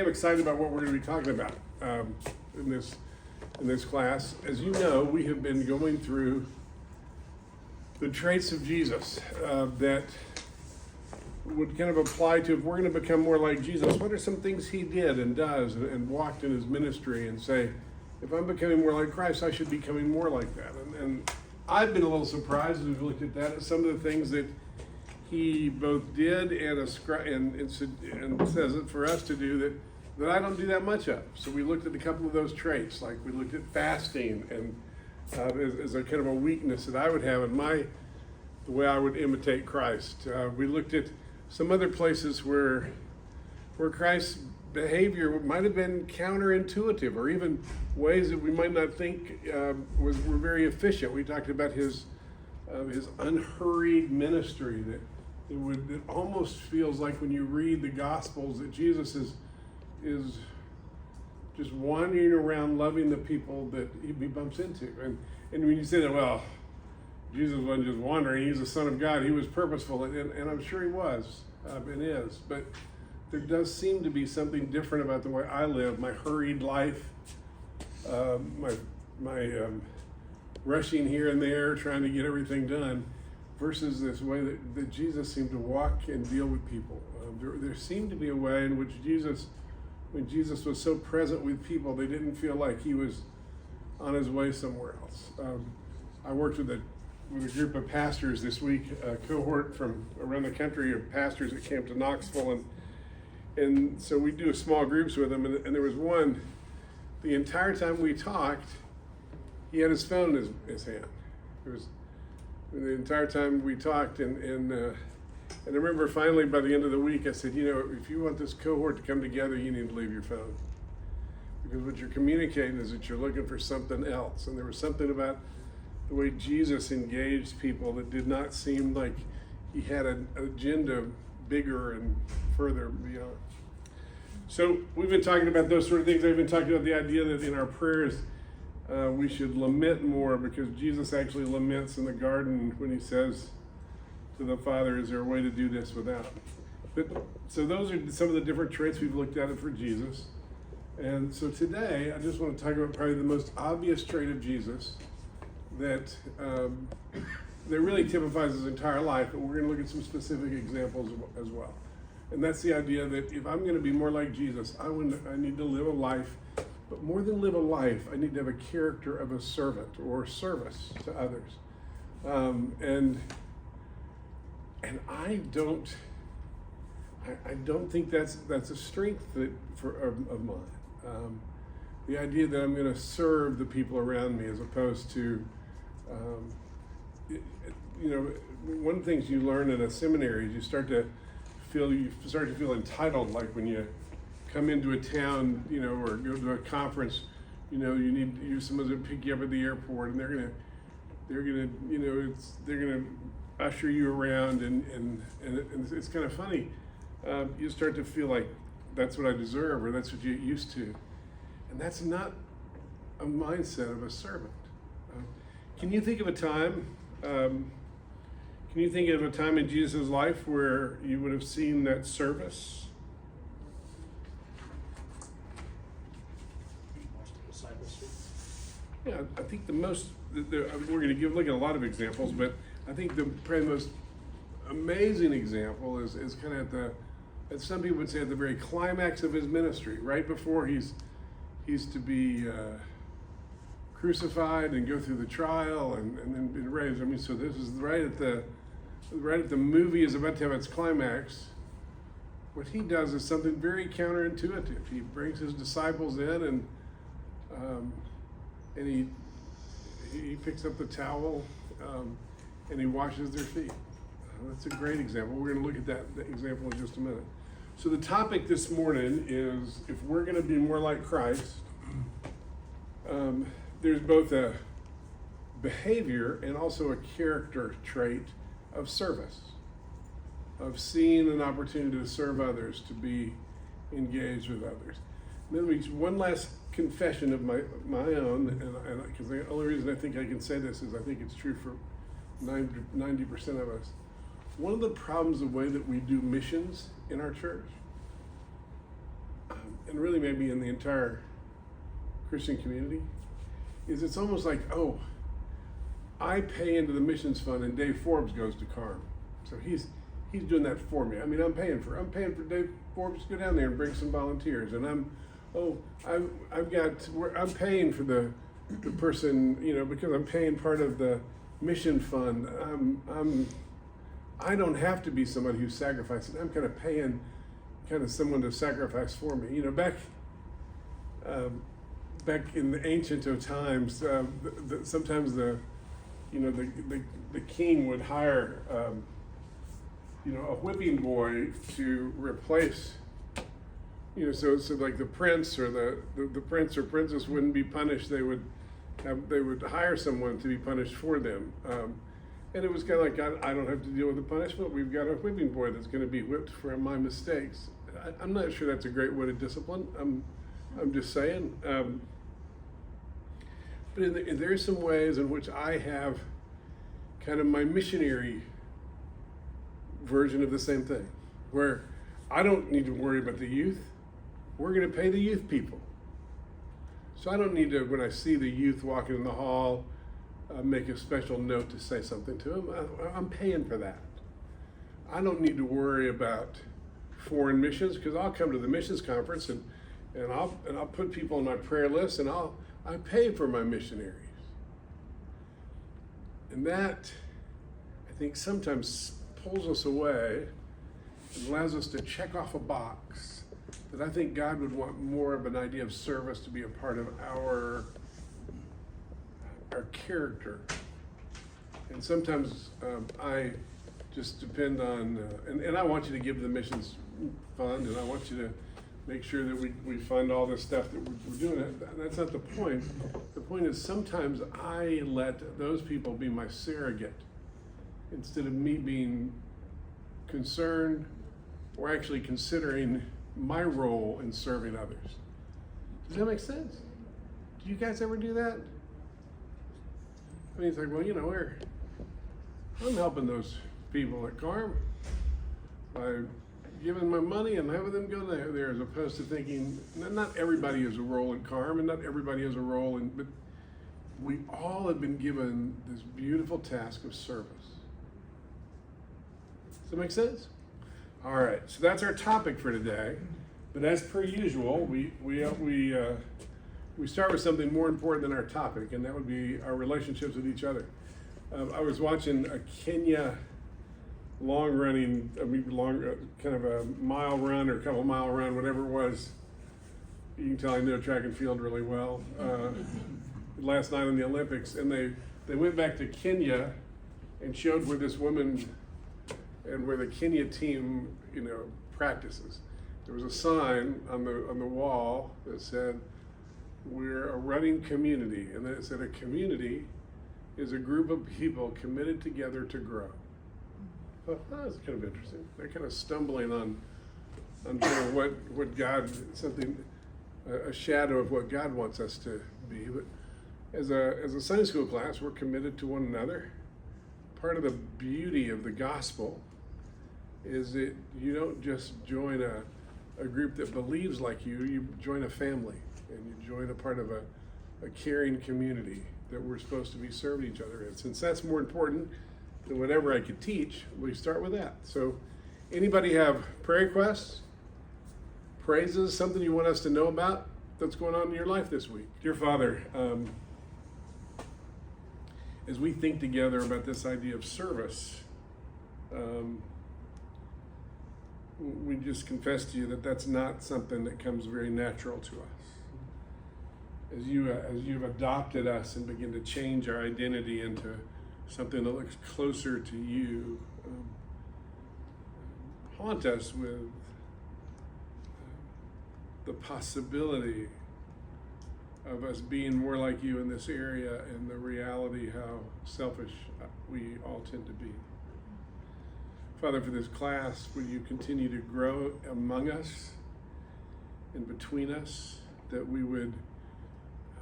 excited about what we're going to be talking about in this class. As you know, we have been going through the traits of Jesus that would kind of apply to, if we're going to become more like Jesus, what are some things he did and does and walked in his ministry, and say, if I'm becoming more like Christ, I should be becoming more like that. And I've been a little surprised as we've looked at that, at some of the things that he both did and says it for us to do that I don't do that much of. So we looked at a couple of those traits, like we looked at fasting and as a kind of a weakness that I would have in the way I would imitate Christ. We looked at some other places where Christ's behavior might have been counterintuitive, or even ways that we might not think were very efficient. We talked about his unhurried ministry, that it almost feels like when you read the Gospels that Jesus is just wandering around loving the people that he bumps into. And when you say that, well, Jesus wasn't just wandering, he's the Son of God, he was purposeful, and I'm sure he was and is, but there does seem to be something different about the way I live, my hurried life, my rushing here and there, trying to get everything done, versus this way that Jesus seemed to walk and deal with people. There seemed to be a way in which when Jesus was so present with people, they didn't feel like he was on his way somewhere else. I worked with a group of pastors this week, a cohort from around the country of pastors that came to Knoxville, and so we do small groups with them, and there was one, the entire time we talked, he had his phone in his hand. It was the entire time we talked, and I remember finally by the end of the week, I said, if you want this cohort to come together, you need to leave your phone. Because what you're communicating is that you're looking for something else. And there was something about the way Jesus engaged people that did not seem like he had an agenda bigger and further beyond. So we've been talking about those sort of things. I've been talking about the idea that in our prayers, we should lament more, because Jesus actually laments in the garden when he says to the Father, is there a way to do this without? So those are some of the different traits we've looked at for Jesus. And so today, I just want to talk about probably the most obvious trait of Jesus that really typifies his entire life, but we're going to look at some specific examples as well. And that's the idea that if I'm going to be more like Jesus, I need to live a life, but more than live a life, I need to have a character of a servant or service to others. And I don't think that's a strength of mine. The idea that I'm going to serve the people around me, as opposed to, one of the things you learn in a seminary is you start to feel entitled, like when you come into a town, or go to a conference, you need someone to pick you up at the airport, and they're gonna usher you around, and it's kind of funny. You start to feel like that's what I deserve, or that's what you get used to, and that's not a mindset of a servant. Can you think of a time? Can you think of a time in Jesus' life where you would have seen that service? Yeah, I think we're going to look at a lot of examples, but I think probably the most amazing example is kind of as some people would say, at the very climax of his ministry, right before he's to be crucified and go through the trial and then be raised. I mean, so this is right at the movie is about to have its climax. What he does is something very counterintuitive. He brings his disciples in, and he picks up the towel and he washes their feet. That's a great example. We're going to look at that example in just a minute. So the topic this morning is, if we're going to be more like Christ, there's both a behavior and also a character trait of service, of seeing an opportunity to serve others, to be engaged with others. And then one last confession of my own, and because the only reason I think I can say this is I think it's true for 90% of us. One of the problems, the way that we do missions in our church, and really maybe in the entire Christian community, is it's almost like, oh, I pay into the missions fund and Dave Forbes goes to Carm. So he's doing that for me. I mean, I'm paying for Dave Forbes to go down there and bring some volunteers, and I'm paying for the person, because I'm paying part of the mission fund. I don't have to be somebody who's sacrificing. I'm kind of paying someone to sacrifice for me. Back in the ancient of times, sometimes the king would hire a whipping boy to replace, so like the prince or the prince or princess wouldn't be punished. They would hire someone to be punished for them, and it was kind of like, I don't have to deal with the punishment. We've got a whipping boy that's going to be whipped for my mistakes. I'm not sure that's a great way to discipline. I'm just saying. But there's some ways in which I have kind of my missionary version of the same thing, where I don't need to worry about the youth. We're going to pay the youth people. So I don't need to, when I see the youth walking in the hall, make a special note to say something to them. I'm paying for that. I don't need to worry about foreign missions, because I'll come to the missions conference and I'll put people on my prayer list, and I pay for my missionaries. And that, I think, sometimes pulls us away and allows us to check off a box that I think God would want more of an idea of service to be a part of our character. And sometimes I just depend on, and I want you to give the missions fund, and I want you to make sure that we fund all this stuff that we're doing. That's not the point. The point is sometimes I let those people be my surrogate instead of me being concerned or actually considering my role in serving others. Does that make sense? Do you guys ever do that? I mean, it's like, well, I'm helping those people at Carm by giving my money and having them go there, as opposed to thinking, not everybody has a role in Carm, and not everybody has a role but we all have been given this beautiful task of service. Does that make sense? All right, so that's our topic for today. But as per usual, we start with something more important than our topic, and that would be our relationships with each other. I was watching a Kenya kind of a mile run or couple mile run, whatever it was. You can tell I know track and field really well. Last night in the Olympics, and they went back to Kenya and showed where this woman and where the Kenya team, practices. There was a sign on the wall that said, "We're a running community," and then it said, "A community is a group of people committed together to grow." Well, that's kind of interesting. They're kind of stumbling on kind of what God, a shadow of what God wants us to be. But as a Sunday school class, we're committed to one another. Part of the beauty of the gospel is that you don't just join a group that believes like you join a family, and you join a part of a caring community that we're supposed to be serving each other in. Since that's more important than whatever I could teach, we start with that. So anybody have prayer requests, praises, something you want us to know about that's going on in your life this week? Dear Father, as we think together about this idea of service, we just confess to you that that's not something that comes very natural to us. As you've adopted us and begin to change our identity into something that looks closer to you, haunt us with the possibility of us being more like you in this area, and the reality how selfish we all tend to be. Father, for this class, will you continue to grow among us and between us, that we would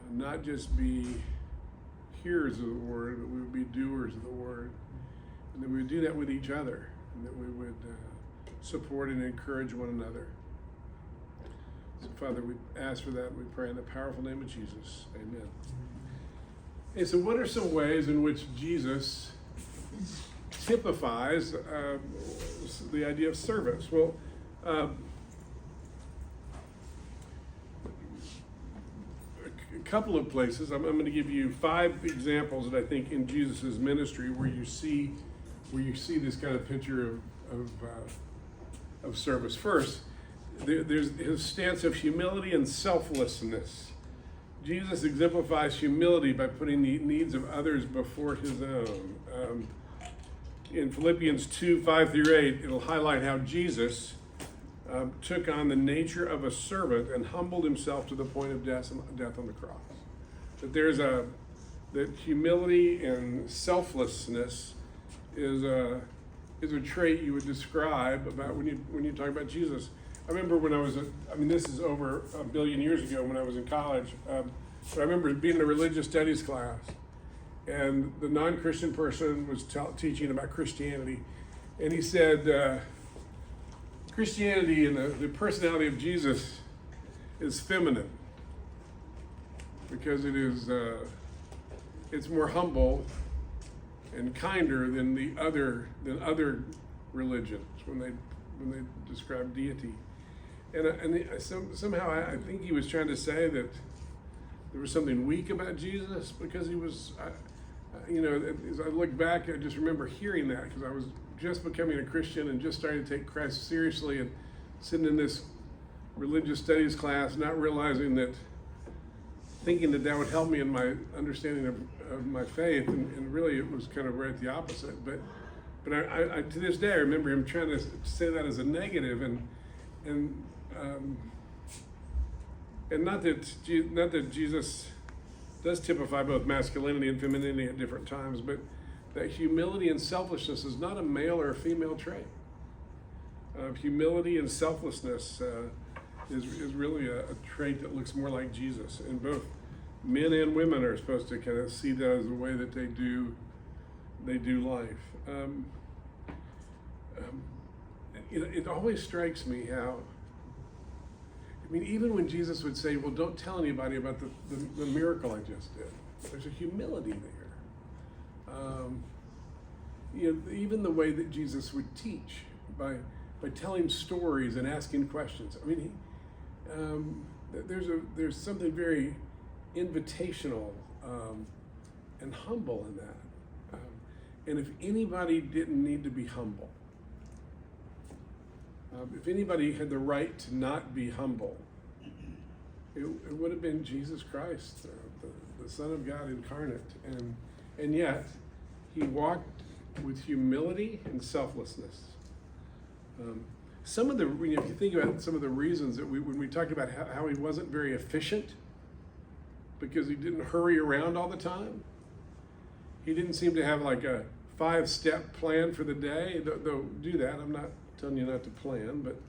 not just be hearers of the word, but we would be doers of the word, and that we would do that with each other, and that we would support and encourage one another. So, Father, we ask for that. We pray in the powerful name of Jesus. Amen. Hey, so what are some ways in which Jesus typifies the idea of service? Well, a couple of places. I'm going to give you 5 examples that I think in Jesus' ministry where you see this kind of picture of service. First, there's his stance of humility and selflessness. Jesus exemplifies humility by putting the needs of others before his own. In Philippians 2:5-8, it'll highlight how Jesus took on the nature of a servant and humbled himself to the point of death on the cross. That humility and selflessness is a trait you would describe about when you talk about Jesus. I remember when this is over 1 billion years ago when I was in college, but I remember being in a religious studies class, and the non-Christian person was teaching about Christianity, and he said, Christianity and the personality of Jesus is feminine because it's more humble and kinder than other religions when they describe deity. And somehow I think he was trying to say that there was something weak about Jesus because he was, as I look back, I just remember hearing that because I was just becoming a Christian and just starting to take Christ seriously and sitting in this religious studies class, not realizing that, thinking that would help me in my understanding of my faith, and really it was kind of right the opposite. But I to this day I remember him trying to say that as a negative, and not that Jesus does typify both masculinity and femininity at different times, but that humility and selfishness is not a male or a female trait. Humility and selflessness is really a trait that looks more like Jesus, and both men and women are supposed to kind of see that as the way that they do life. It always strikes me how, even when Jesus would say, well, don't tell anybody about the miracle I just did, there's a humility there. Even the way that Jesus would teach by telling stories and asking questions. There's something very invitational and humble in that. And if anybody didn't need to be humble, if anybody had the right to not be humble, it would have been Jesus Christ, the Son of God incarnate. And yet, he walked with humility and selflessness. If you think about some of the reasons that when we talked about how he wasn't very efficient, because he didn't hurry around all the time. He didn't seem to have like a 5-step plan for the day. Though do that. I'm not telling you not to plan, but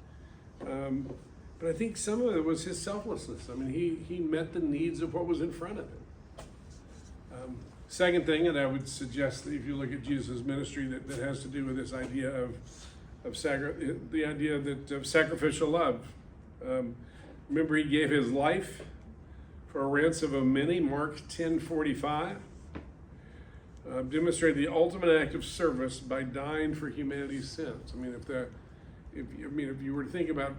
I think some of it was his selflessness. He met the needs of what was in front of him. Second thing, and I would suggest that if you look at Jesus' ministry, that has to do with this idea of sacrificial love. Remember, he gave his life for a ransom of many, Mark 10:45. Demonstrated the ultimate act of service by dying for humanity's sins. If you were to think about,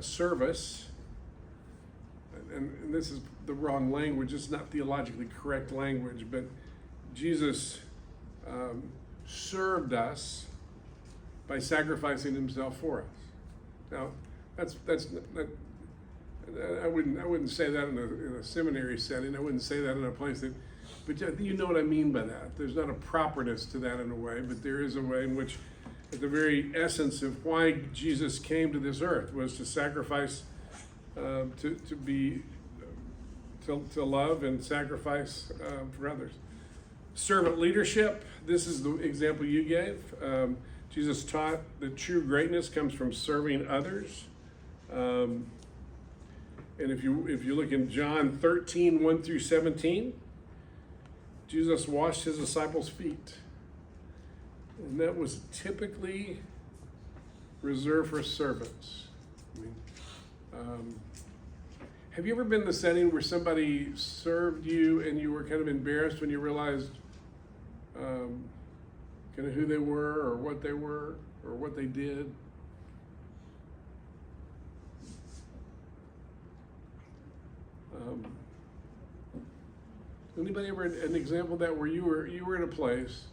service, and this is the wrong language, it's not theologically correct language, but Jesus served us by sacrificing himself for us. Now, I wouldn't say that in a seminary setting. I wouldn't say that in a place that, but you know what I mean by that. There's not a properness to that in a way, but there is a way in which, at the very essence of why Jesus came to this earth, was to sacrifice, to love and sacrifice for others. Servant leadership. This is the example you gave. Jesus taught that true greatness comes from serving others. And if you look in John 13:1-17, Jesus washed his disciples' feet. And that was typically reserved for servants. Have you ever been in the setting where somebody served you and you were kind of embarrassed when you realized kind of who they were or what they did? Anybody ever an example of that where you were in a place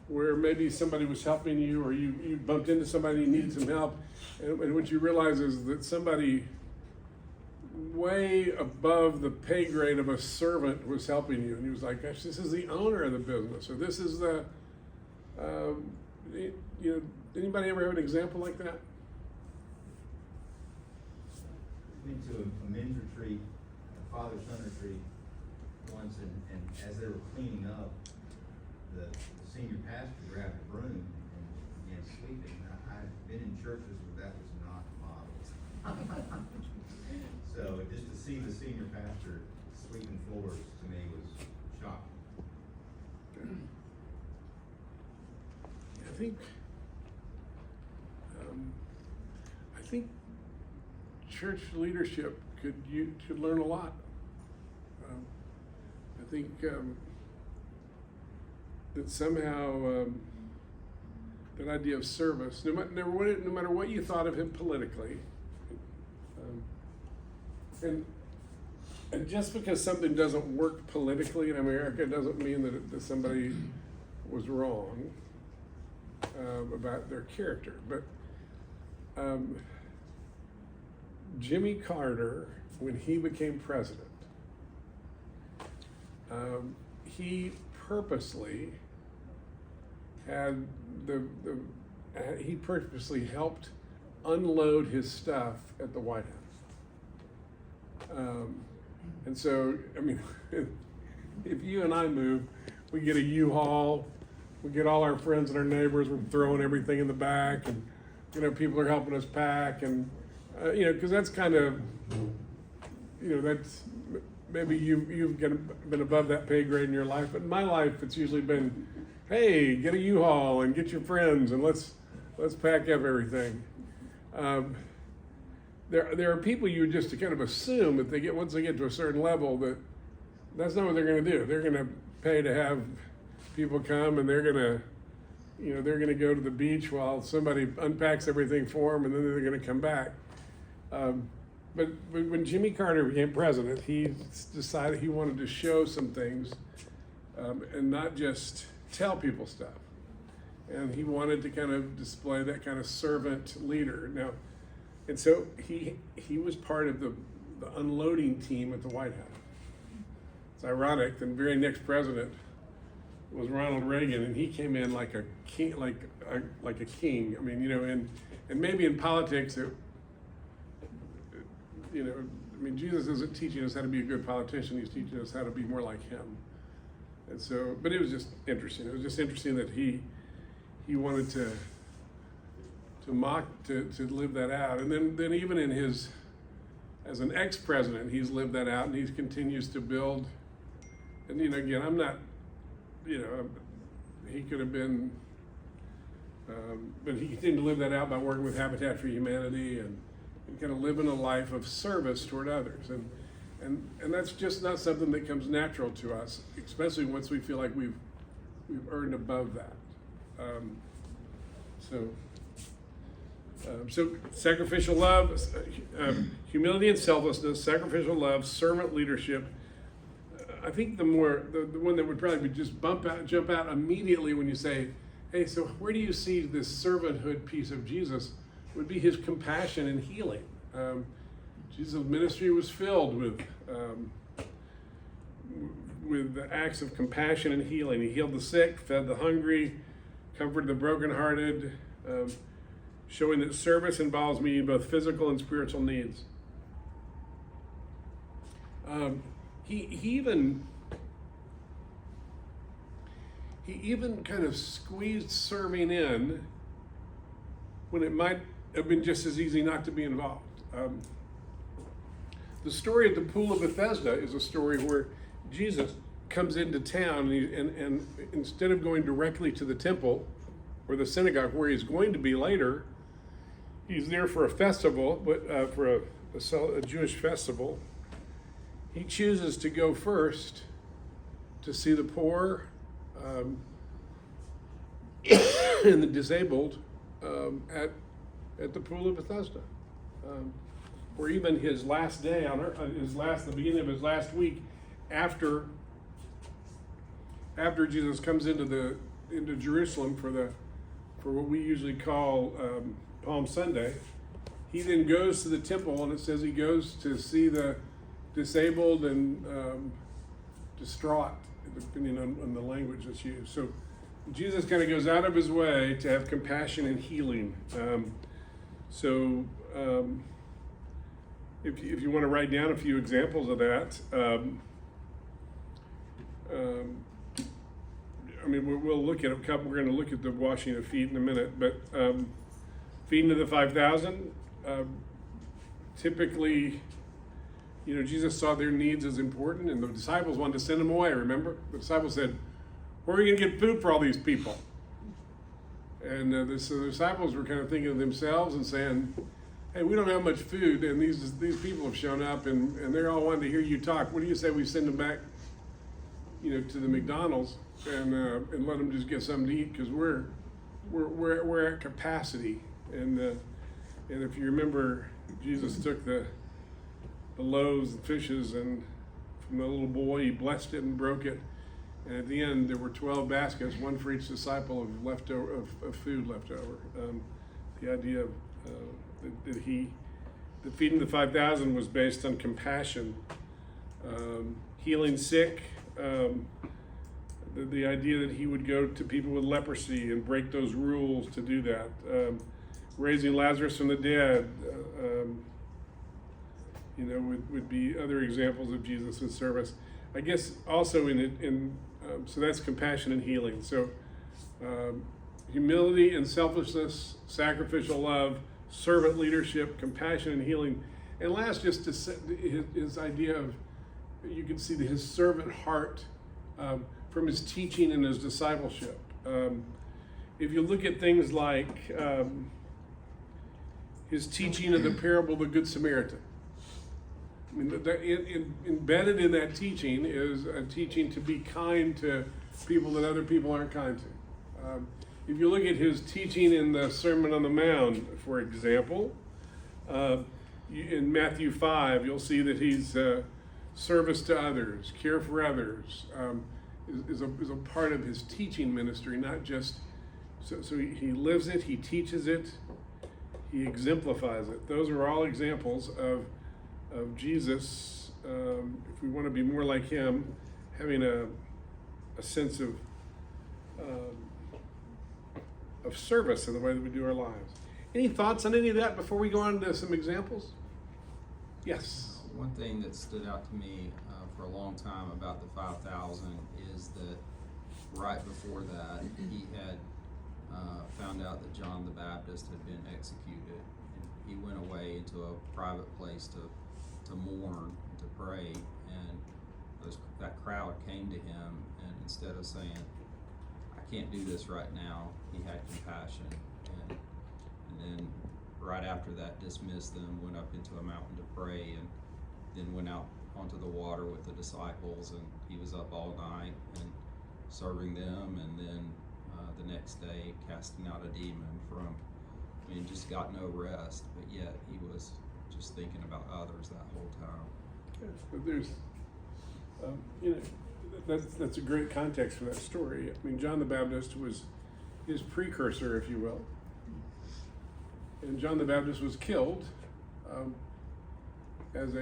where maybe somebody was helping you, or you bumped into somebody who needed some help, and what you realize is that somebody way above the pay grade of a servant was helping you, and he was like, gosh, this is the owner of the business, or this is the, anybody ever have an example like that? I went to a men's retreat, a father-son retreat once, and as they were cleaning up, the senior pastor grabbed a broom and began sweeping. I've been in churches where that was not modeled. So just to see the senior pastor sweeping floors to me was shocking. I think church leadership could learn a lot. I think that somehow that idea of service, no matter what you thought of him politically, and just because something doesn't work politically in America doesn't mean that somebody was wrong about their character. But Jimmy Carter, when he became president, he purposely had he purposely helped unload his stuff at the White House. And so, I mean, if you and I move, we get a U-Haul, we get all our friends and our neighbors, we're throwing everything in the back, and people are helping us pack, and because that's kind of, that's maybe you've been above that pay grade in your life, but in my life it's usually been, hey, get a U-Haul and get your friends and let's pack up everything. There are people you just kind of assume that once they get to a certain level that's not what they're going to do. They're going to pay to have people come, and they're going to go to the beach while somebody unpacks everything for them, and then they're going to come back. But when Jimmy Carter became president, he decided he wanted to show some things and not just tell people stuff. And he wanted to kind of display that kind of servant leader. Now, and so he was part of the unloading team at the White House. It's ironic, the very next president was Ronald Reagan, and he came in like a king, like a king. I mean, and maybe in politics, Jesus isn't teaching us how to be a good politician. He's teaching us how to be more like him. And so, but it was just interesting. It was just interesting that he wanted to live that out. And then even in as an ex-president, he's lived that out, and he continues to build. And again, I'm not, he could have been, but he continued to live that out by working with Habitat for Humanity and kind of living a life of service toward others. And that's just not something that comes natural to us, especially once we feel like we've earned above that. So sacrificial love, humility and selflessness, sacrificial love, servant leadership. I think the one that would probably just jump out immediately when you say, hey, so where do you see this servanthood piece of Jesus, would be his compassion and healing. Jesus' ministry was filled with the acts of compassion and healing. He healed the sick, fed the hungry, comforted the brokenhearted, showing that service involves meeting both physical and spiritual needs. He even kind of squeezed serving in when it might have been just as easy not to be involved. The story at the Pool of Bethesda is a story where Jesus comes into town and instead of going directly to the temple or the synagogue where he's going to be later, he's there for a festival, for a Jewish festival, he chooses to go first to see the poor and the disabled at the pool of Bethesda. Or even his last day on earth, the beginning of his last week, after Jesus comes into Jerusalem for what we usually call Palm Sunday, he then goes to the temple, and it says he goes to see the disabled and distraught, depending on the language that's used. So Jesus kind of goes out of his way to have compassion and healing. If you want to write down a few examples of that, we'll look at a couple. We're going to look at the washing of feet in a minute, but feeding of the 5,000, typically, Jesus saw their needs as important, and the disciples wanted to send them away, remember? The disciples said, where are we going to get food for all these people? And so the disciples were kind of thinking of themselves and saying, hey, we don't have much food, and these people have shown up, and they're all wanting to hear you talk. What do you say we send them back, to the McDonald's and let them just get something to eat, because we're at capacity. And if you remember, Jesus took the loaves and fishes, and from the little boy, he blessed it and broke it. And at the end, there were 12 baskets, one for each disciple of food left over. The idea of the feeding the 5,000 was based on compassion, healing sick, the idea that he would go to people with leprosy and break those rules to do that, raising Lazarus from the dead, would be other examples of Jesus' service. I guess also so that's compassion and healing. So humility and selflessness, sacrificial love, servant leadership, compassion and healing. And last, just his idea of, you can see his servant heart from his teaching and his discipleship. If you look at things like his teaching of the parable of the Good Samaritan, embedded in that teaching is a teaching to be kind to people that other people aren't kind to. If you look at his teaching in the Sermon on the Mount, for example, in Matthew 5, you'll see that he's service to others, care for others, is a part of his teaching ministry, not just, so he lives it, he teaches it, he exemplifies it. Those are all examples of Jesus, if we want to be more like him, having a sense of service in the way that we do our lives. Any thoughts on any of that before we go on to some examples? Yes. One thing that stood out to me for a long time about the 5,000 is that right before that, he had found out that John the Baptist had been executed. And he went away into a private place to mourn, to pray, and that crowd came to him, and instead of saying, I can't do this right now, he had compassion, and then right after that dismissed them, went up into a mountain to pray, and then went out onto the water with the disciples, and he was up all night and serving them, and then the next day casting out a demon just got no rest, but yet he was just thinking about others that whole time. Yes, but there's, that's a great context for that story. I mean, John the Baptist was his precursor, if you will. And John the Baptist was killed as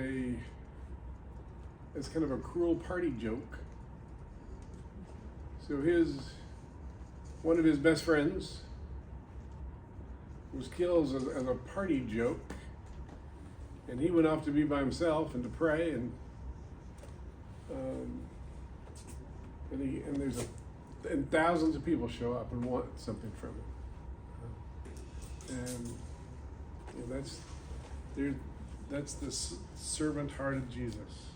kind of a cruel party joke. So one of his best friends was killed as a party joke, and he went off to be by himself and to pray, and thousands of people show up and want something from him, and that's the servant heart of Jesus.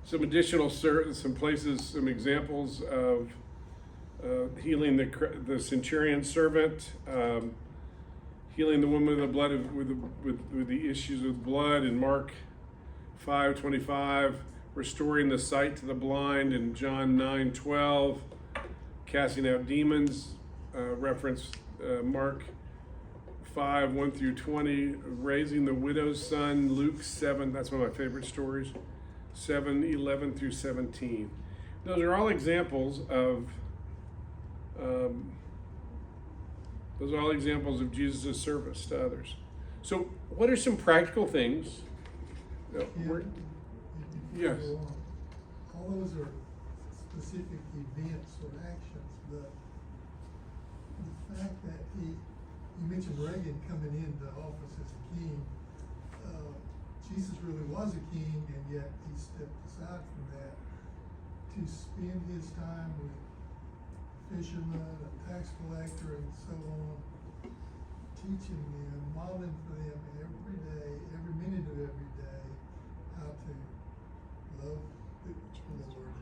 Some additional some places, some examples of healing the centurion servant, healing the woman with the blood with the issues of blood in Mark 5:25, restoring the sight to the blind in John 9:12, casting out demons, reference Mark 5:1 through 20, raising the widow's son, Luke 7, that's one of my favorite stories, 7:11 through 17. Those are all examples of Jesus' service to others. So what are some practical things? Yes. All those are specific events or actions, but the fact that you mentioned Reagan coming into office as a king. Jesus really was a king, and yet he stepped aside from that to spend his time with fishermen, a tax collector, and so on, teaching them, modeling for them every day, every minute of every day, how to love the Lord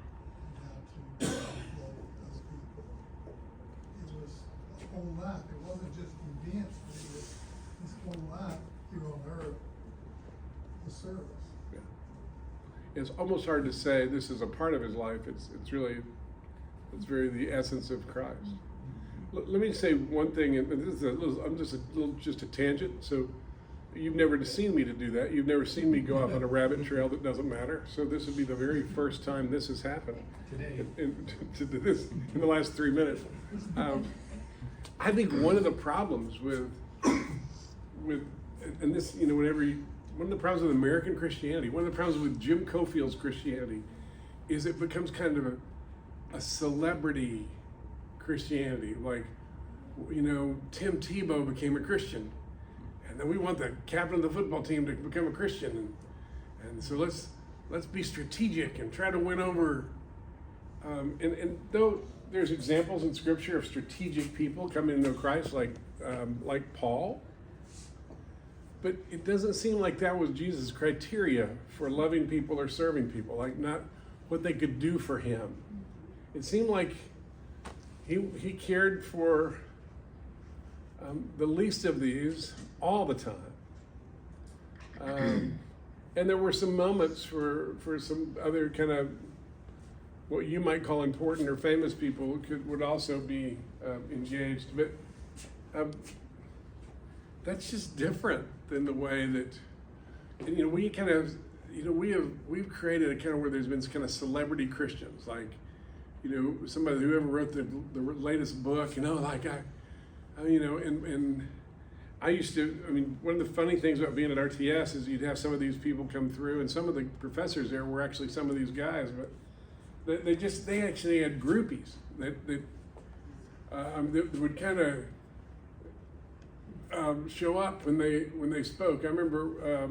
and how to love other people. It was a whole life. It wasn't just events, but it was his whole life here on earth was service. Yeah. It's almost hard to say this is a part of his life. It's very the essence of Christ. Let me say one thing, and this is just a tangent. So you've never seen me to do that. You've never seen me go off on a rabbit trail that doesn't matter. So this would be the very first time this has happened Today. in the last 3 minutes. I think one of the problems with and this, one of the problems with American Christianity, one of the problems with Jim Coffield's Christianity, is it becomes kind of a celebrity Christianity. Like, Tim Tebow became a Christian, and then we want the captain of the football team to become a Christian, and so let's be strategic and try to win over. And though there's examples in Scripture of strategic people coming to know Christ, like Paul, but it doesn't seem like that was Jesus' criteria for loving people or serving people, like not what they could do for him. It seemed like he cared for the least of these all the time. And there were some moments for some other kind of what you might call important or famous people would also be engaged, but that's just different than the way that, we kind of, we've created a kind of where there's been kind of celebrity Christians, like, somebody whoever wrote the latest book, and I used to, one of the funny things about being at RTS is you'd have some of these people come through, and some of the professors there were actually some of these guys, but they actually had groupies that would kind of show up when they spoke. I remember,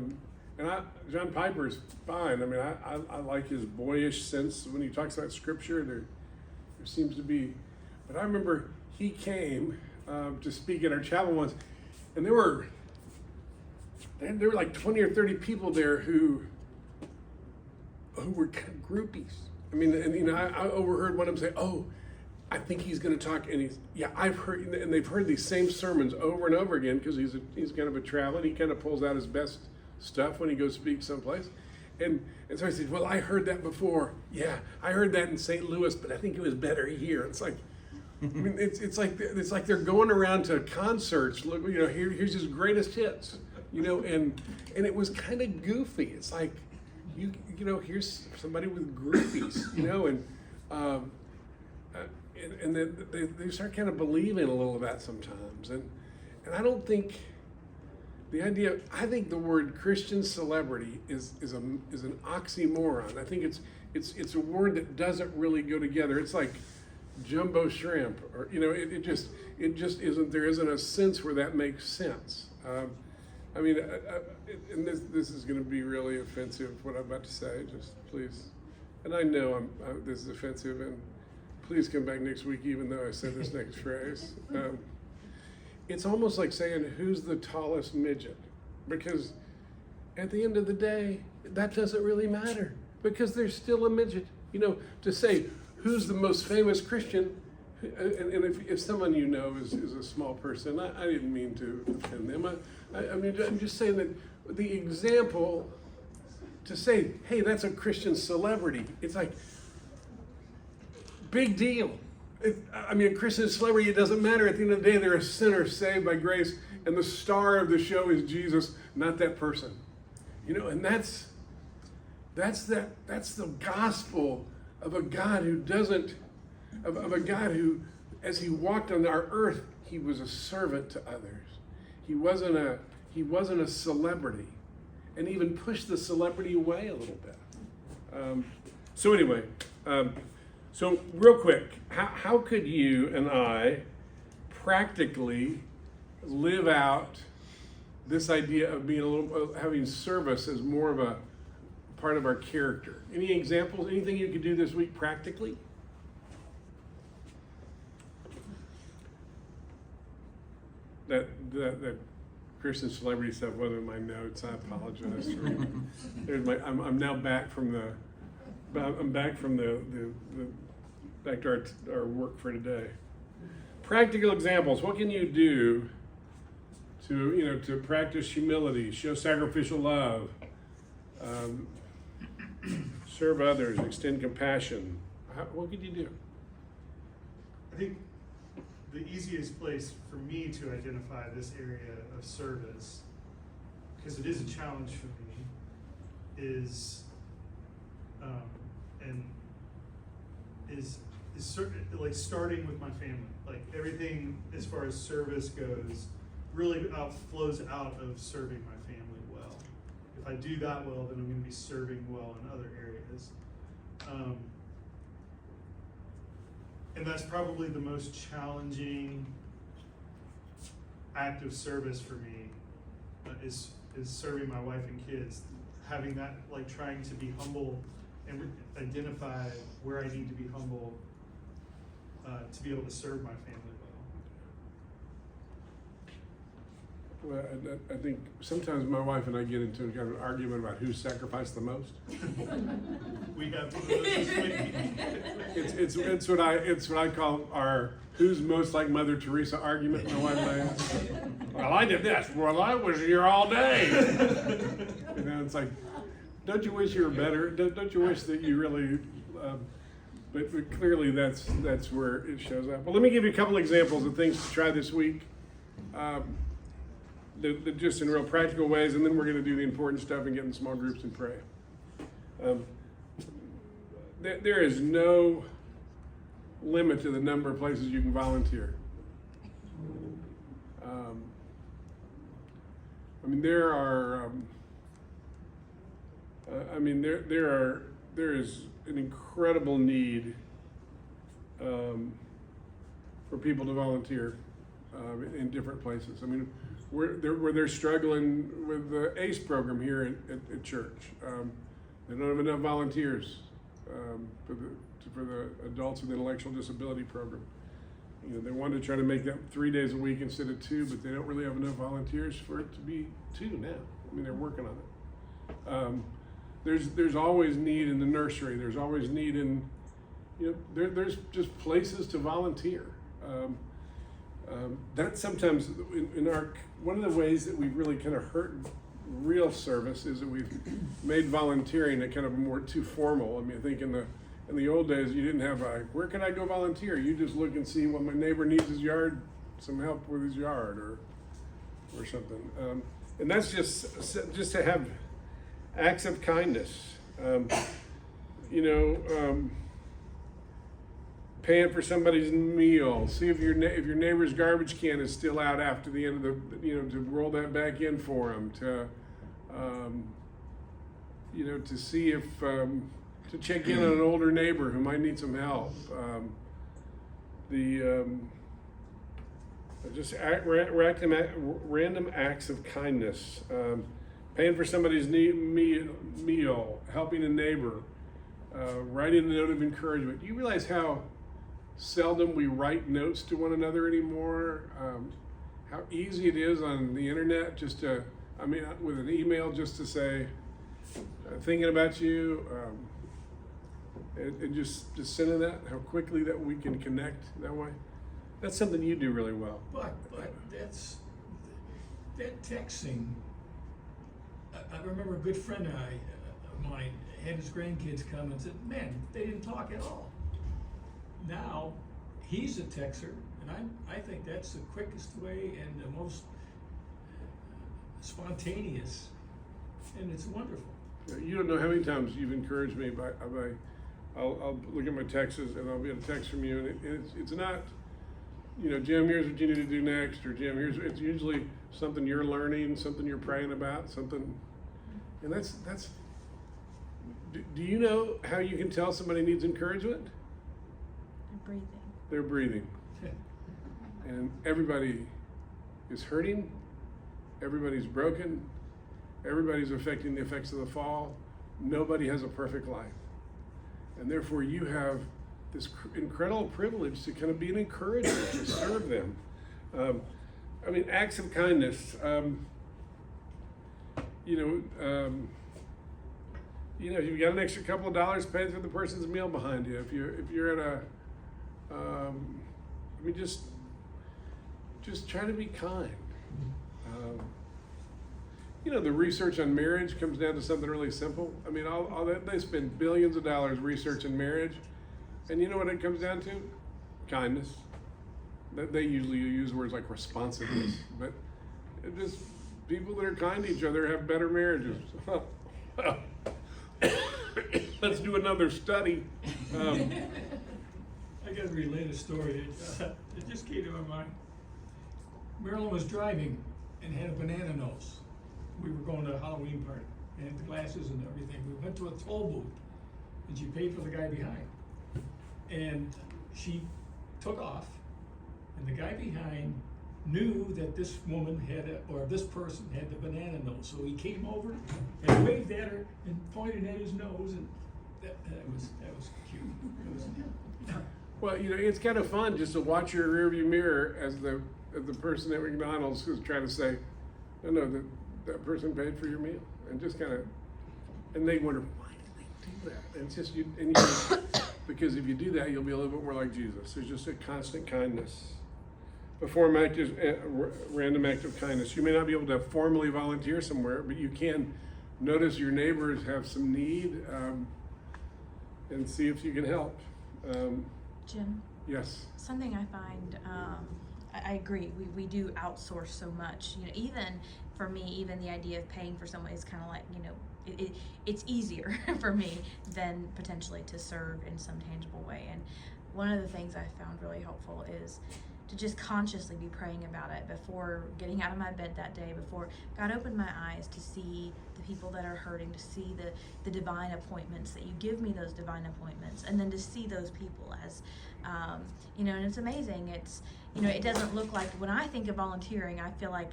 John Piper's fine. I like his boyish sense when he talks about Scripture. There seems to be, but I remember he came to speak at our chapel once, and there were like 20 or 30 people there who were kind of groupies. I overheard one of them say, "Oh, I think he's going to talk," and I've heard, and they've heard these same sermons over and over again because he's kind of a traveler. He kind of pulls out his best stuff when he goes speak someplace, and so I said, "Well, I heard that before. Yeah, I heard that in St. Louis, but I think it was better here." It's like, it's like they're going around to concerts. Look, here's his greatest hits, and it was kind of goofy. It's like, here's somebody with groupies, and then they start kind of believing a little of that sometimes, and I don't think I think the word Christian celebrity is an oxymoron. I think it's a word that doesn't really go together. It's like jumbo shrimp, or it just isn't. There isn't a sense where that makes sense. And this is going to be really offensive, what I'm about to say. Just please, and I know this is offensive, and please come back next week, even though I said this next phrase. It's almost like saying, who's the tallest midget? Because at the end of the day, that doesn't really matter, because there's still a midget. To say, who's the most famous Christian? and if someone you know is a small person, I didn't mean to offend them. I mean, I'm just saying that the example to say, hey, that's a Christian celebrity. It's like, big deal. I mean, a Christian celebrity, it doesn't matter. At the end of the day, they're a sinner saved by grace, and the star of the show is Jesus, not that person. You know, and that's the gospel of a God who doesn't, of a God who, as he walked on our earth, he was a servant to others. He wasn't a celebrity, and even pushed the celebrity away a little bit. So anyway, so real quick, how could you and I practically live out this idea of being having service as more of a part of our character? Any examples? Anything you could do this week practically? That Christian celebrity stuff wasn't in my notes. I apologize. I'm now back from the back to our work for today. Practical examples. What can you do to practice humility, show sacrificial love, serve others, extend compassion? What could you do? I think the easiest place for me to identify this area of service, because it is a challenge for me, is like starting with my family. Like everything as far as service goes really flows out of serving my family well. If I do that well, then I'm going to be serving well in other areas. And that's probably the most challenging act of service for me, is serving my wife and kids. Having that, like trying to be humble and identify where I need to be humble to be able to serve my family well. Well, I think sometimes my wife and I get into kind of an argument about who sacrificed the most. We have one of those this week. It's what I call our who's most like Mother Teresa argument. My wife and I ask, well, I did this. Well, I was here all day. You know, it's like, don't you wish you were better? Don't you wish that you really? But clearly that's where it shows up. Well, let me give you a couple examples of things to try this week. Just in real practical ways, and then we're going to do the important stuff and get in small groups and pray. There is no limit to the number of places you can volunteer. I mean, there are. There is an incredible need for people to volunteer in different places. I mean, where they're struggling with the ACE program here at church. They don't have enough volunteers for the adults with intellectual disability program. You know, they want to try to make that 3 days a week instead of 2, but they don't really have enough volunteers for it to be 2 now. I mean, they're working on it. There's always need in the nursery. There's always need in, there's just places to volunteer. That sometimes in our, one of the ways that we've really kind of hurt real service is that we've made volunteering a kind of more too formal. I mean, I think in the old days you didn't have where can I go volunteer? You just look and see what my neighbor needs his yard, some help with his yard or something. And that's just to have acts of kindness. Paying for somebody's meal. See if your neighbor's garbage can is still out after the end of to roll that back in for them. To see if to check in on an older neighbor who might need some help. Random acts of kindness. Paying for somebody's meal, helping a neighbor, writing a note of encouragement. Do you realize how seldom we write notes to one another anymore? How easy it is on the internet just to, with an email just to say, thinking about you. and just sending that, how quickly that we can connect that way. That's something you do really well. But that's, that texting, I remember a good friend of mine had his grandkids come and said, man, they didn't talk at all. Now, he's a texter, and I think that's the quickest way and the most spontaneous, and it's wonderful. You don't know how many times you've encouraged me I'll look at my texts and I'll get a text from you, and it's not, you know, Jim, here's what you need to do next, or Jim, it's usually something you're learning, something you're praying about, something, and that's, do you know how you can tell somebody needs encouragement? Breathing. They're breathing. And everybody is hurting, everybody's broken, everybody's affecting the effects of the fall. Nobody has a perfect life. And therefore you have this incredible privilege to kind of be an encourager, to serve them. I mean, acts of kindness. If you've got an extra couple of dollars, pay for the person's meal behind you. If you're at just try to be kind. The research on marriage comes down to something really simple. I mean, all that, they spend billions of dollars researching marriage, and you know what it comes down to? Kindness. They usually use words like responsiveness, but it just people that are kind to each other have better marriages. Well, let's do another study. I got to relate a story. It just came to my mind. Marilyn was driving and had a banana nose. We were going to a Halloween party and had the glasses and everything. We went to a toll booth and she paid for the guy behind. And she took off, and the guy behind knew that this woman this person had the banana nose. So he came over and waved at her and pointed at his nose, and that was cute. It was, Well, it's kind of fun just to watch your rearview mirror as the person at McDonald's is trying to say, no, that person paid for your meal, and just kind of, and they wonder, why did they do that? And it's just because if you do that, you'll be a little bit more like Jesus. There's just a constant kindness. Perform random act of kindness. You may not be able to formally volunteer somewhere, but you can notice your neighbors have some need, and see if you can help. Jim? Yes. Something I find, I agree, we do outsource so much. Even for me, even the idea of paying for someone is kind of like, it's easier for me than potentially to serve in some tangible way. And one of the things I found really helpful is to just consciously be praying about it before getting out of my bed that day, before God opened my eyes to see the people that are hurting, to see the divine appointments, that you give me those divine appointments, and then to see those people as, and it's amazing. It's, it doesn't look like, when I think of volunteering, I feel like,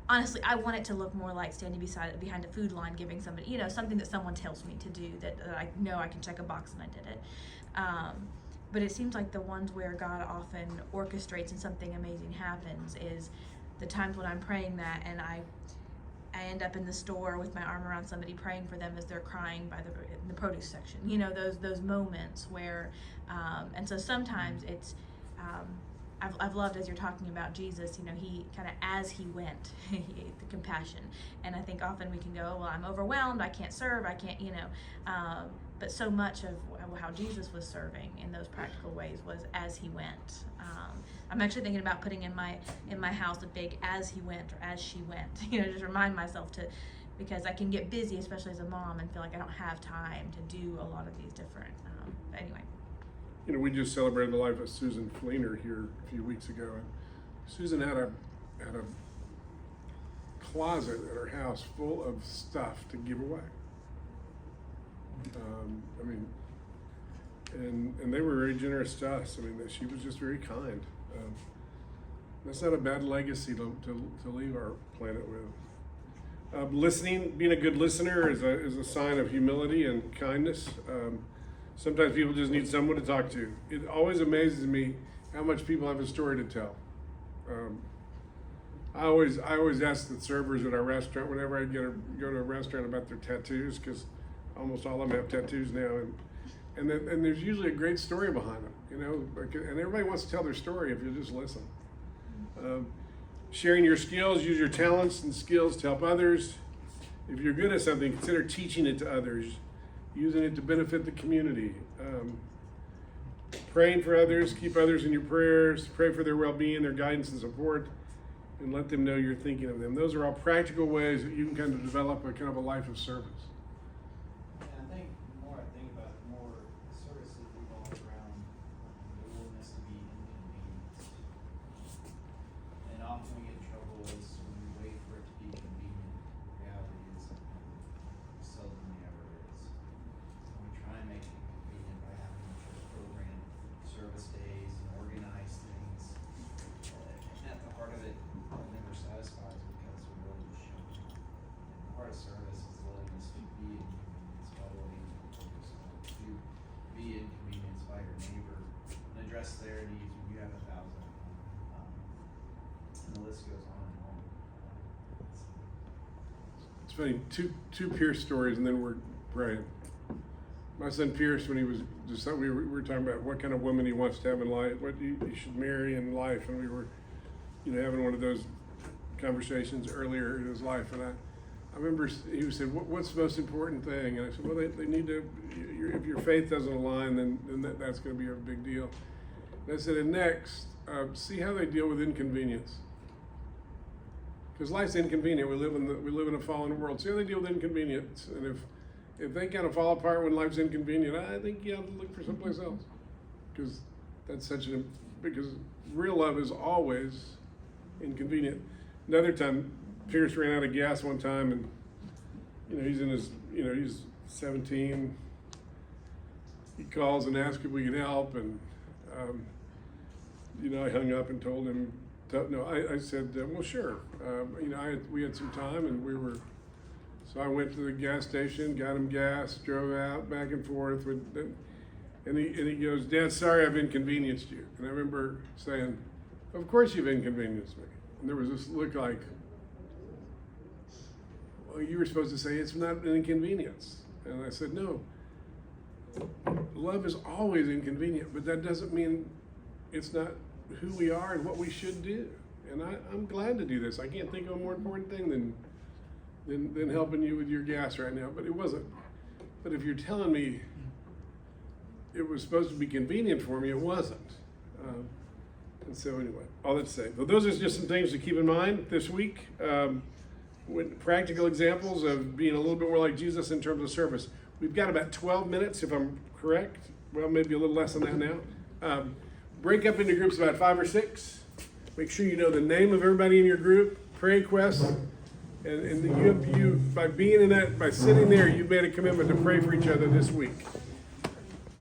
honestly, I want it to look more like standing behind a food line, giving somebody, something that someone tells me to do, that I know I can check a box and I did it. But it seems like the ones where God often orchestrates and something amazing happens is the times when I'm praying that, and I end up in the store with my arm around somebody praying for them as they're crying in the produce section. Those moments where, and so sometimes it's, I've loved, as you're talking about Jesus, he kind of, as he went, the compassion. And I think often we can go, well, I'm overwhelmed, I can't serve, I can't, but so much of how Jesus was serving in those practical ways was as he went. I'm actually thinking about putting in my house a big "as he went" or "as she went," just remind myself because I can get busy, especially as a mom, and feel like I don't have time to do a lot of these different. But anyway. We just celebrated the life of Susan Fleener here a few weeks ago, and Susan had a closet at her house full of stuff to give away. And they were very generous to us. She was just very kind. That's not a bad legacy to leave our planet with. Listening, being a good listener is a sign of humility and kindness. Sometimes people just need someone to talk to. It always amazes me how much people have a story to tell. I always ask the servers at our restaurant whenever I go to a restaurant about their tattoos, because almost all of them have tattoos now, and and there's usually a great story behind them, you know, and everybody wants to tell their story if you just listen. Sharing your skills, use your talents and skills to help others. If you're good at something, consider teaching it to others, using it to benefit the community. Praying for others, keep others in your prayers, pray for their well-being, their guidance and support, and let them know you're thinking of them. Those are all practical ways that you can kind of develop a kind of a life of service. And I think the more I think about it, the more services revolve around the willingness to be inconvenienced. And often we get in trouble is when we wait for it to be convenient. The reality is seldomly ever is. And we try and make it convenient by having a church program, service days, and organize things. And at the heart of it, it never satisfies because we're really just showing up. And the heart of service is the willingness to be inconvenienced by the way you focus on it, to be inconvenienced by your neighbor and address their needs when you have 1,000 of them. And the list goes on and on. It's funny, two Pierce stories, and then we're praying. My son Pierce, when he was just, we were talking about what kind of woman he wants to have in life, what you should marry in life, and we were, you know, having one of those conversations earlier in his life, and I remember he said, "What's the most important thing?" And I said, "Well, they need to. If your faith doesn't align, then that's going to be a big deal." And I said, "And next, see how they deal with inconvenience, because life's inconvenient. We live in a fallen world. See how they deal with inconvenience, and if they kind of fall apart when life's inconvenient, I think you have to look for someplace else, because that's because real love is always inconvenient." Another time, Pierce ran out of gas one time, and he's 17. He calls and asks if we could help, and I hung up and told him. I said, well, sure. We had some time, and so I went to the gas station, got him gas, drove out back and forth, and he goes, "Dad, sorry I've inconvenienced you." And I remember saying, "Of course you've inconvenienced me." And there was this look like, "Well, you were supposed to say it's not an inconvenience." And I said, "No, love is always inconvenient, but that doesn't mean it's not who we are and what we should do." And I'm glad to do this. I can't think of a more important thing than helping you with your gas right now, but it wasn't. But if you're telling me it was supposed to be convenient for me, it wasn't. And so anyway, all that to say, but those are just some things to keep in mind this week. With practical examples of being a little bit more like Jesus in terms of service. We've got about 12 minutes, if I'm correct. Well, maybe a little less than that now. Break up into groups about 5 or 6. Make sure you know the name of everybody in your group, prayer requests, and you by being in that, by sitting there, you've made a commitment to pray for each other this week.